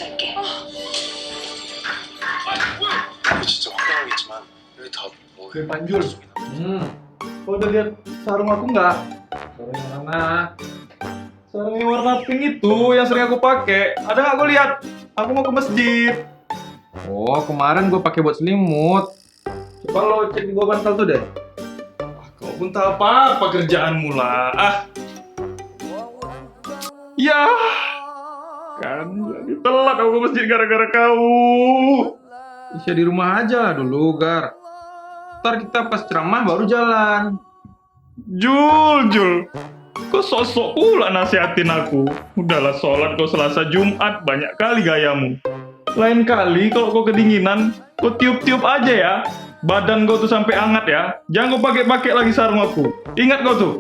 설계. 이거 진짜 황당하겠지만 여기 다 뭐. Kue panjul. Kau udah lihat sarung aku nggak? Sarung yang mana? Sarung yang warna pink itu yang sering aku pakai. Ada nggak kau lihat? Aku mau ke masjid. Oh, kemarin gue pakai buat selimut. Coba lo cek di gua bantal tuh deh. Kau pun tak apa kerjaanmu lah. Ya, kan jadi telat aku ke masjid gara-gara kau. Bisa di rumah aja dulu, Gar. Ntar kita pas ceramah baru jalan. Jul. Kok sosok pula nasihatin aku. Udahlah sholat kau Selasa Jumat, banyak kali gayamu. Lain kali kalau kau kedinginan, kau tiup-tiup aja ya. Badan kau tuh sampai hangat ya. Jangan kau pakai-pakai lagi sarung aku. Ingat kau tuh.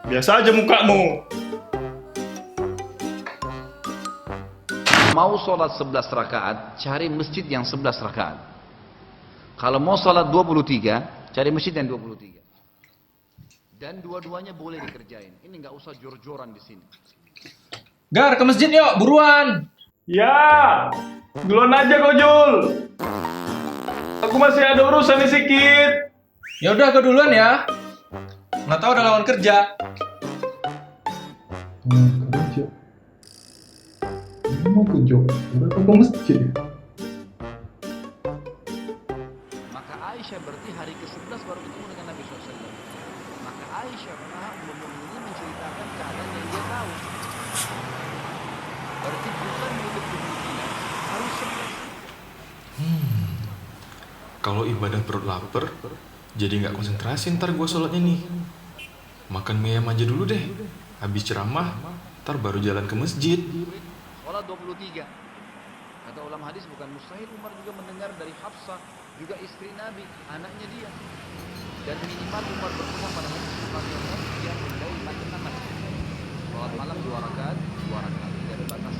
Biasa aja mukamu. Mau sholat 11 rakaat, cari masjid yang 11 rakaat. Kalau mau sholat 23, cari masjid yang 23. Dan dua-duanya boleh dikerjain. Ini nggak usah jor-joran di sini. Gar, ke masjid yuk, buruan. Ya, duluan aja kau Jul. Aku masih ada urusan nih sedikit. Ya udah, kau duluan ya. Nggak tahu ada lawan kerja. Kerja. Mau kerja? Udah ke masjid. Maka Aisyah berarti hari ke-11 baru ketemu dengan Nabi SAW. Maka Aisyah pernah ini menceritakan keadaan yang dia tahu. Berarti bukan mulut kemungkinan harus 11. Kalau ibadah perut lapar, jadi nggak konsentrasi ntar gue sholatnya nih. Makan mie ayam aja dulu deh. Habis ceramah, ntar baru jalan ke masjid. Sholat 23. Kata ulama hadis bukan mustahil Umar juga mendengar dari Hafsah, juga istri Nabi, anaknya dia. Dan minimal Umar berpegang pada hadis Bukhari yang mulai makin aman. Sholat malam 2 rakaat, tidak ada batas.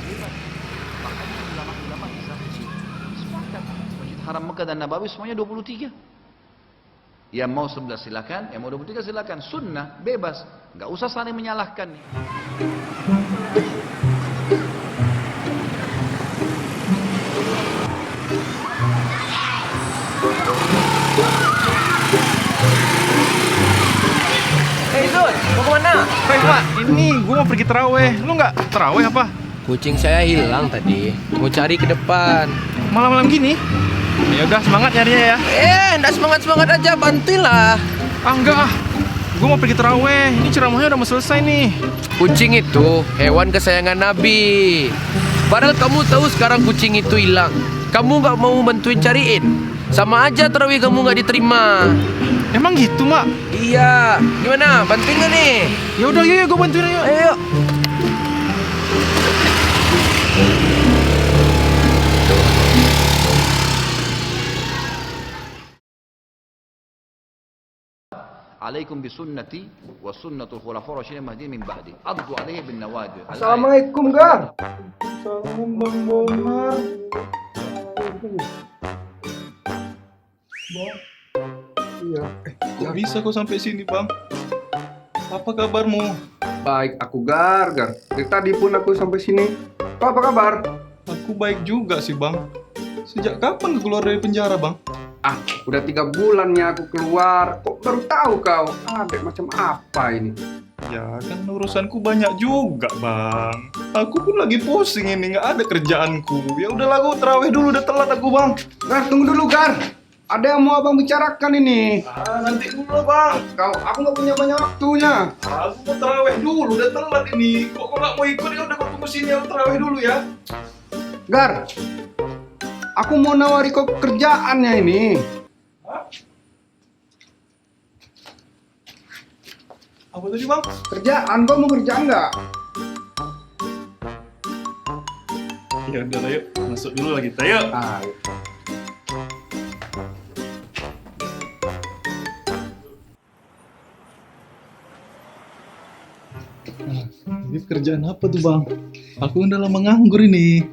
Bebas. Makanya ulama-ulama bisa sepakat. Masjid Haram Mekah dan Nabawi semuanya 23. Yang mau 11 silakan, yang mau 23 silakan. Sunnah, bebas. Nggak usah saling menyalahkan nih. Hei Zul, mau kemana? Pak, ini gue mau pergi terawih. Lu nggak terawih apa? Kucing saya hilang tadi. Mau cari ke depan. Malam-malam gini? Ya udah, semangat nyarinya ya. Enggak semangat-semangat aja, bantulah. Enggak ah. Gue mau pergi terawih. Ini ceramahnya udah mau selesai nih. Kucing itu hewan kesayangan Nabi. Padahal kamu tahu sekarang kucing itu hilang. Kamu nggak mau bantuin cariin. Sama aja terawih kamu nggak diterima. Emang gitu, Mak? Iya. Gimana? Bantuin nggak nih? Ya udah, yuk gue bantuin ayo. Ayo. Alaikum bisunnati wa sunnatul khulafaur rasyidin mahdiyyin min ba'di. Addu 'alaihi bin nawajid. Assalamualaikum, Gar. Assalamualaikum, Bang Bonar. Bang. Iya. Kok bisa kok sampai sini, Bang? Apa kabarmu? Baik, aku Gar. Dari tadi pun aku sampai sini. Kau apa kabar? Aku baik juga sih, Bang. Sejak kapan kau keluar dari penjara, Bang? Udah 3 bulannya aku keluar. Kok baru tahu kau? Adek macam apa ini? Ya kan urusanku banyak juga, Bang. Aku pun lagi pusing ini, nggak ada kerjaanku. Ya udahlah, aku terawih dulu, udah telat aku, Bang. Gar, tunggu dulu, Gar. Ada yang mau abang bicarakan ini. Nanti dulu, Bang. Aku nggak punya banyak waktunya. Aku mau terawih dulu, udah telat ini. Kok nggak mau ikut? Ya udah, kau tunggu sini, aku terawih dulu ya. Gar, aku mau nawari kau kerjaannya ini. Apa tadi, Bang? Kerjaan, kau mau kerjaan nggak? Ya udah, yuk masuk dulu lah kita, yuk. Ini kerjaan apa tuh, Bang? Aku udah lama nganggur ini.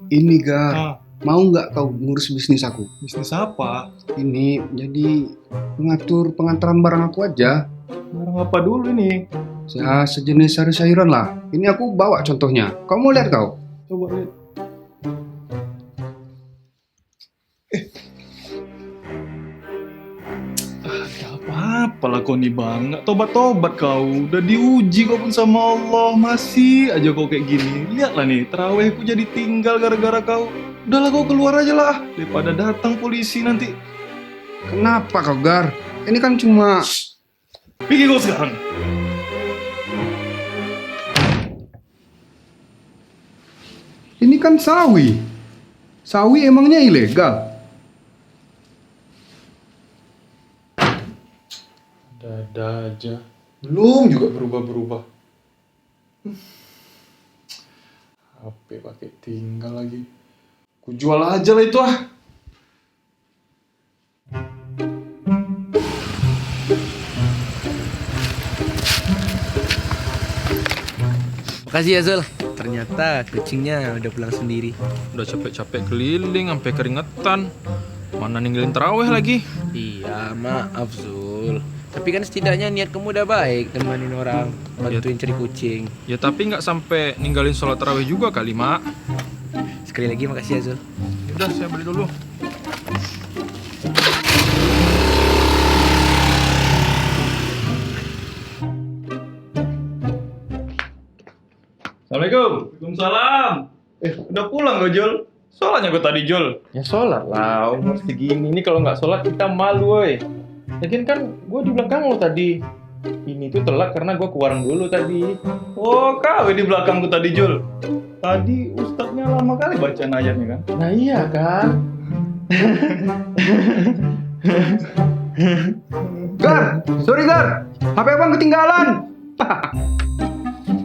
Ini, Gar. Mau nggak kau ngurus bisnis aku? Bisnis apa? Ini jadi pengatur pengantaran barang aku aja. Barang apa dulu ini? Sejenis sayur-sayuran lah. Ini aku bawa contohnya. Kamu mau lihat kau? Coba lihat. Ada apa-apa lah kau nih bang. Nggak tobat-tobat kau. Udah diuji kau pun sama Allah. Masih aja kau kayak gini. Lihatlah nih, terawihku jadi tinggal gara-gara kau. Udahlah kau keluar aja lah. Daripada datang polisi nanti. Kenapa kau, Gar? Ini kan cuma... Pergi kau sekarang. Ini kan sawi. Sawi emangnya ilegal? Ada aja. Belum juga berubah-berubah. HP pakai tinggal lagi. Ku jual aja lah itu ah. Makasih ya Zul. Ternyata kucingnya udah pulang sendiri. Udah capek-capek keliling sampai keringetan. Mana ninggalin terawih lagi. Iya, maaf Zul. Tapi kan setidaknya niat kamu udah baik, temanin orang, bantuin cari kucing. Ya tapi nggak sampai ninggalin sholat terawih juga kali, Mak. Sekali lagi makasih ya Zul. Udah, saya beli dulu. Assalamualaikum. Waalaikumsalam. Udah pulang kau Jul? Sholatnya kau tadi Jul? Ya sholat lah, umur segini. Ini kalau nggak sholat kita malu, woy. Lagian kan gue di belakang lo tadi. Ini tuh telat karena gue ke warung dulu tadi. Oh, kau di belakangku tadi Jul. Tadi ustadznya lama kali bacaan ayatnya kan? Nah iya kan. Gar! Sorry, Gar! HP abang ketinggalan!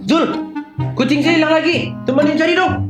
Zul, kucing saya hilang lagi. Temenin cari dong.